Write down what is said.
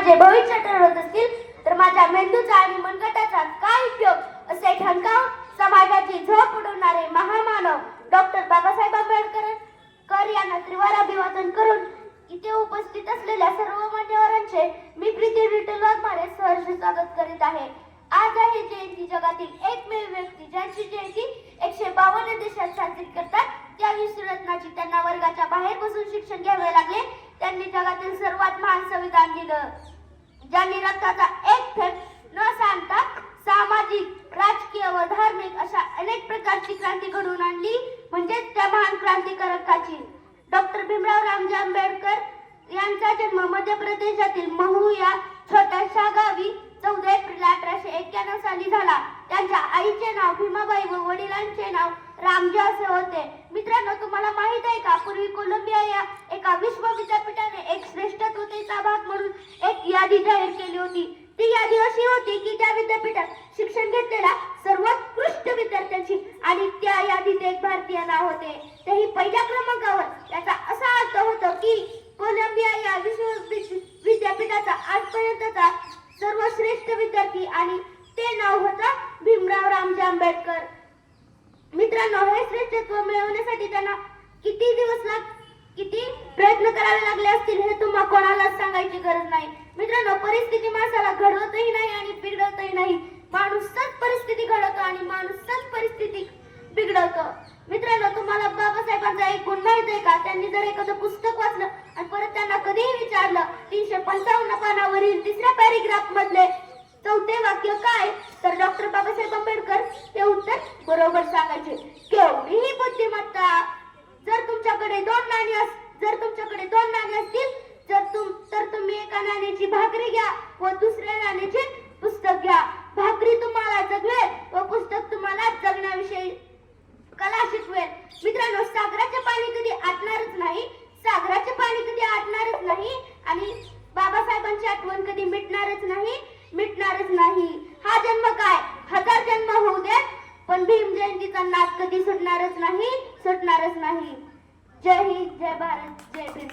माझे भविष्य ठरवत असतील तर माझ्या मेंदूचा आणि मनगटाचा काय उपयोग असे ठणकावून समाजाची झोप उडवणारे महामानव डॉक्टर बाबासाहेब आंबेडकर यांना त्रिवार अभिवादन करून इथे उपस्थित असलेल्या सर्व मान्यवरांचे मी प्रीती विठ्ठल वाघमारे सहर्ष स्वागत करीत आहे. आज आहे जयंती. जगातील एकमेव व्यक्ती ज्यांची जयंती 152 देशात साजरी करतात त्या विश्वरत्नाची. त्यांना वर्गाच्या बाहेर बसून शिक्षण घ्यावे लागले. त्यांनी जगातील सर्वात महान संविधान दिलं. ज्यांनी रक्ताचा एक थेंब न सांडता सामाजिक, राजकीय व धार्मिक अशा अनेक प्रकारची क्रांती घडवून आणली म्हणजेच त्या महान क्रांतिकारकाची. डॉक्टर भीमराव रामजी आंबेडकर यांचा जन्म मध्य प्रदेशातील महू या छोट्याशा गावी 14 एप्रिल 1891 साली झाला. त्यांच्या आईचे नाव भीमाबाई व वडिलांचे नाव रामजी असे होते. मित्रांनो, तुम्हाला माहित आहे का, पूर्वी कोलंबिया या एका विश्व विद्यापीठाने एक श्रेष्ठत्वतेचा भाग म्हणून एक यादी जाहीर केली होती. ती यादी अशी होती की त्या विद्यापीठात शिक्षण घेतलेल्या सर्वोत्कृष्ट विद्यार्थ्यांची आणि त्या यादीत एक भारतीय नाव होते, तेही पहिल्या क्रमांकावर. याचा असा अर्थ होतो की कोलंबिया या विश्व विद्यापीठाचा आजपर्यंतचा सर्वश्रेष्ठ विद्यार्थी आणि ते नाव होतं भीमराव रामजी आंबेडकर. मित्रांनो, हे श्रेष्ठत्व मिळवण्यासाठी त्यांना किती प्रयत्न करावे लागले असतील हे तुम्हा कोणालाच सांगायची गरज नाही. मित्रांनो, परिस्थिती माणसाला घडवतही नाही आणि बिघडवतही नाही. माणूसच परिस्थिती घडवतो आणि माणूसच परिस्थिती बिघडवतो. मित्रांनो, तुम्हाला बाबासाहेबांचा एक गुण माहित आहे का? त्यांनी जर एखादं पुस्तक वाचलं आणि परत त्यांना कधीही विचारलं 355 पानावरील 3ऱ्या पॅरेग्राफ मधले 4थे वाक्य काय, तर डॉक्टर बाबासाहेब आंबेडकर ते उत्तर बरोबर सांगायचे. केवढीही बुद्धिमत्ता. जर तुमच्याकडे दोन नाणी असतील तर तुम्ही एका नाण्याची भाकरी घ्या व दुसऱ्या नाण्याचे पुस्तक घ्या. भाकरी तुम्हाला जगवेल व पुस्तक तुम्हाला जगण्याविषयी कला शिकवेल. मित्रांनो, सागराचे पाणी कधी आटणारच नाही आणि बाबासाहेबांची आठवण कधी मिटणारच नाही. हा जन्म काय 1000 जन्म होऊ देत, पण भीम जयंतीचा नाद कधी सुटणारच नाही. जय हिंद, जय भारत, जय भीम.